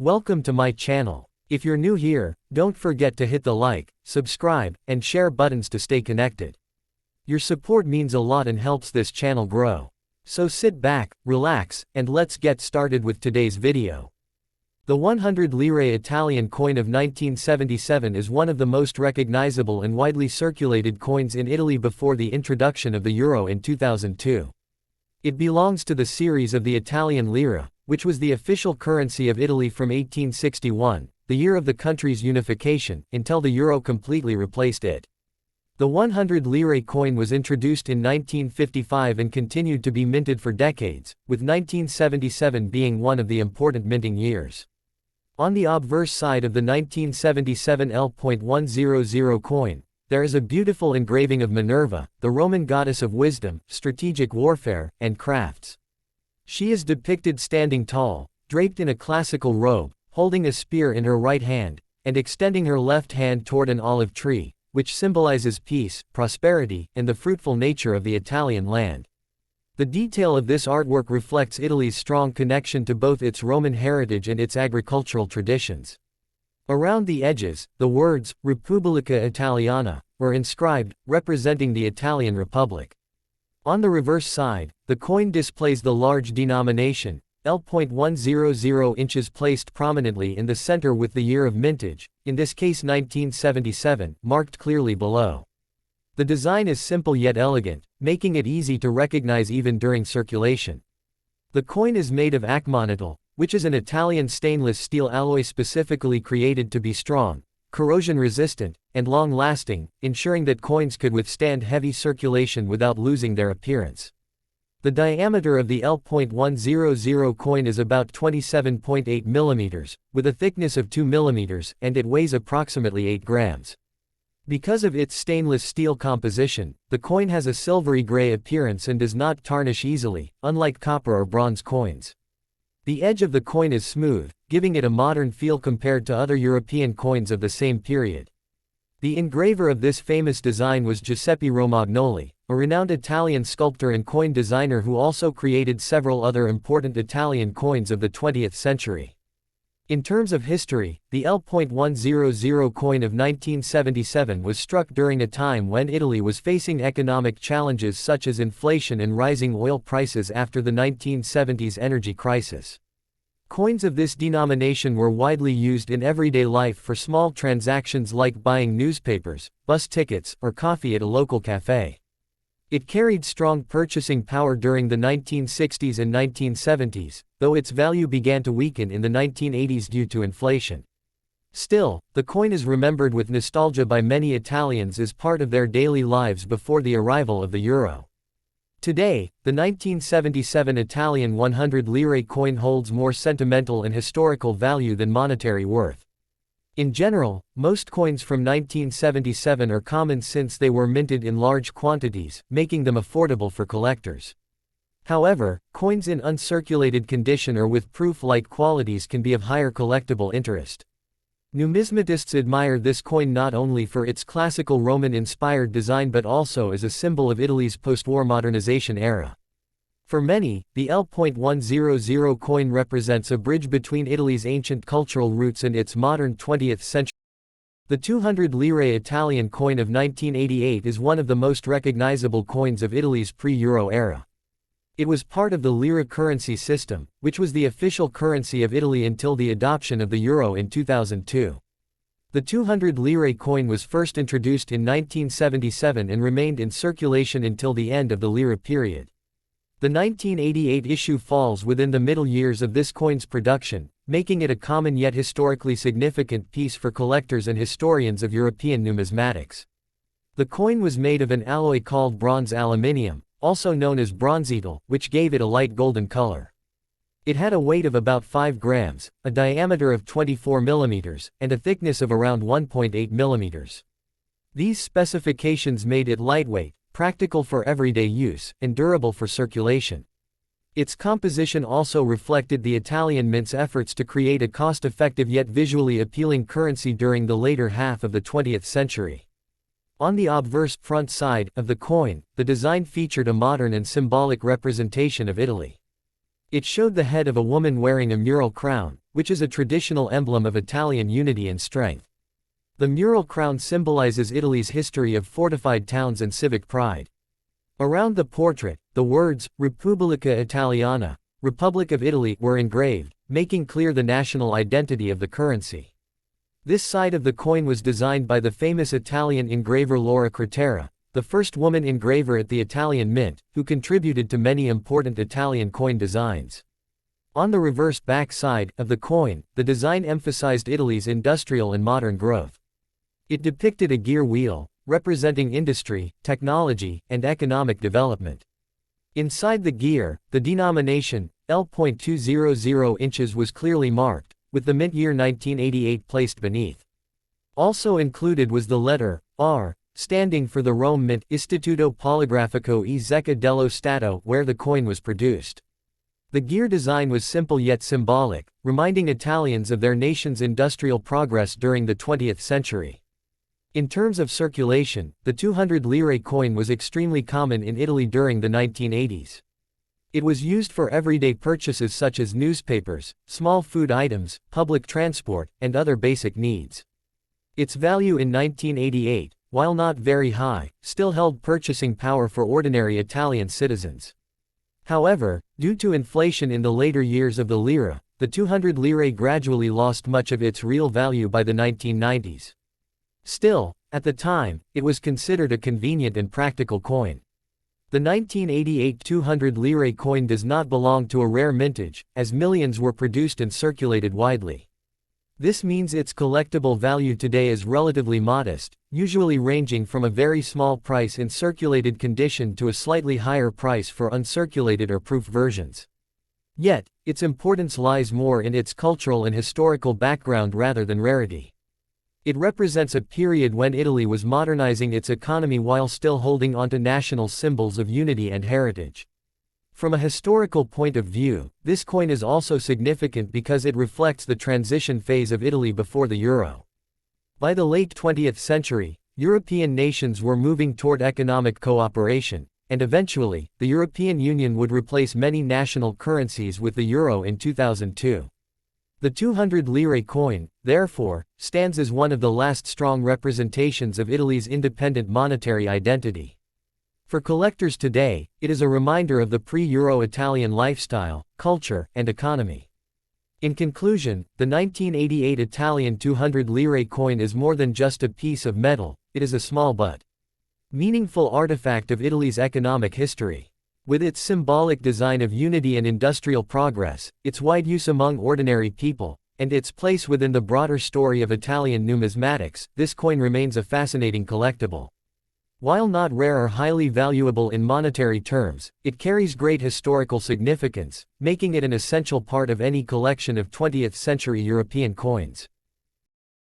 Welcome to my channel. If you're new here, don't forget to hit the like, subscribe, and share buttons to stay connected. Your support means a lot and helps this channel grow. So sit back, relax, and let's get started with today's video. The 100 Lire Italian coin of 1977 is one of the most recognizable and widely circulated coins in Italy before the introduction of the euro in 2002. It belongs to the series of the Italian lira, which was the official currency of Italy from 1861, the year of the country's unification, until the euro completely replaced it. The 100 Lire coin was introduced in 1955 and continued to be minted for decades, with 1977 being one of the important minting years. On the obverse side of the 1977 L.100 coin, there is a beautiful engraving of Minerva, the Roman goddess of wisdom, strategic warfare, and crafts. She is depicted standing tall, draped in a classical robe, holding a spear in her right hand, and extending her left hand toward an olive tree, which symbolizes peace, prosperity, and the fruitful nature of the Italian land. The detail of this artwork reflects Italy's strong connection to both its Roman heritage and its agricultural traditions. Around the edges, the words, Repubblica Italiana, were inscribed, representing the Italian Republic. On the reverse side, the coin displays the large denomination, L.100 inches placed prominently in the center with the year of mintage, in this case 1977, marked clearly below. The design is simple yet elegant, making it easy to recognize even during circulation. The coin is made of acmonital, which is an Italian stainless steel alloy specifically created to be strong, corrosion-resistant, and long-lasting, ensuring that coins could withstand heavy circulation without losing their appearance. The diameter of the L.100 coin is about 27.8 mm, with a thickness of 2 mm, and it weighs approximately 8 grams. Because of its stainless steel composition, the coin has a silvery gray appearance and does not tarnish easily, unlike copper or bronze coins. The edge of the coin is smooth, giving it a modern feel compared to other European coins of the same period. The engraver of this famous design was Giuseppe Romagnoli, a renowned Italian sculptor and coin designer who also created several other important Italian coins of the 20th century. In terms of history, the L.100 coin of 1977 was struck during a time when Italy was facing economic challenges such as inflation and rising oil prices after the 1970s energy crisis. Coins of this denomination were widely used in everyday life for small transactions like buying newspapers, bus tickets, or coffee at a local cafe. It carried strong purchasing power during the 1960s and 1970s, though its value began to weaken in the 1980s due to inflation. Still, the coin is remembered with nostalgia by many Italians as part of their daily lives before the arrival of the euro. Today, the 1977 Italian 100 Lire coin holds more sentimental and historical value than monetary worth. In general, most coins from 1977 are common since they were minted in large quantities, making them affordable for collectors. However, coins in uncirculated condition or with proof-like qualities can be of higher collectible interest. Numismatists admire this coin not only for its classical Roman-inspired design but also as a symbol of Italy's post-war modernization era. For many, the L.100 coin represents a bridge between Italy's ancient cultural roots and its modern 20th century. The 200 Lire Italian coin of 1988 is one of the most recognizable coins of Italy's pre-euro era. It was part of the lira currency system, which was the official currency of Italy until the adoption of the euro in 2002. The 200 Lire coin was first introduced in 1977 and remained in circulation until the end of the lira period. The 1988 issue falls within the middle years of this coin's production, making it a common yet historically significant piece for collectors and historians of European numismatics. The coin was made of an alloy called bronze aluminium, also known as bronzetal, which gave it a light golden color. It had a weight of about 5 grams, a diameter of 24 mm, and a thickness of around 1.8 mm. These specifications made it lightweight, practical for everyday use, and durable for circulation. Its composition also reflected the Italian mint's efforts to create a cost-effective yet visually appealing currency during the later half of the 20th century. On the obverse front side of the coin, the design featured a modern and symbolic representation of Italy. It showed the head of a woman wearing a mural crown, which is a traditional emblem of Italian unity and strength. The mural crown symbolizes Italy's history of fortified towns and civic pride. Around the portrait, the words, Repubblica Italiana, Republic of Italy, were engraved, making clear the national identity of the currency. This side of the coin was designed by the famous Italian engraver Lire Italian, the first woman engraver at the Italian Mint, who contributed to many important Italian coin designs. On the reverse back side of the coin, the design emphasized Italy's industrial and modern growth. It depicted a gear wheel, representing industry, technology, and economic development. Inside the gear, the denomination, L.200 inches, was clearly marked, with the mint year 1988 placed beneath. Also included was the letter R, standing for the Rome Mint Istituto Poligrafico e Zecca dello Stato, where the coin was produced. The gear design was simple yet symbolic, reminding Italians of their nation's industrial progress during the 20th century. In terms of circulation, the 200 lire coin was extremely common in Italy during the 1980s. It was used for everyday purchases such as newspapers, small food items, public transport, and other basic needs. Its value in 1988, while not very high, still held purchasing power for ordinary Italian citizens. However, due to inflation in the later years of the lira, the 200 lire gradually lost much of its real value by the 1990s. Still, at the time, it was considered a convenient and practical coin. The 1988 200 lire coin does not belong to a rare mintage, as millions were produced and circulated widely. This means its collectible value today is relatively modest, usually ranging from a very small price in circulated condition to a slightly higher price for uncirculated or proof versions. Yet, its importance lies more in its cultural and historical background rather than rarity. It represents a period when Italy was modernizing its economy while still holding onto national symbols of unity and heritage. From a historical point of view, this coin is also significant because it reflects the transition phase of Italy before the euro. By the late 20th century, European nations were moving toward economic cooperation, and eventually, the European Union would replace many national currencies with the euro in 2002. The 200 lire coin, therefore, stands as one of the last strong representations of Italy's independent monetary identity. For collectors today, it is a reminder of the pre-Euro Italian lifestyle, culture, and economy. In conclusion, the 1988 Italian 200 lire coin is more than just a piece of metal, it is a small but meaningful artifact of Italy's economic history. With its symbolic design of unity and industrial progress, its wide use among ordinary people, and its place within the broader story of Italian numismatics, this coin remains a fascinating collectible. While not rare or highly valuable in monetary terms, it carries great historical significance, making it an essential part of any collection of 20th-century European coins.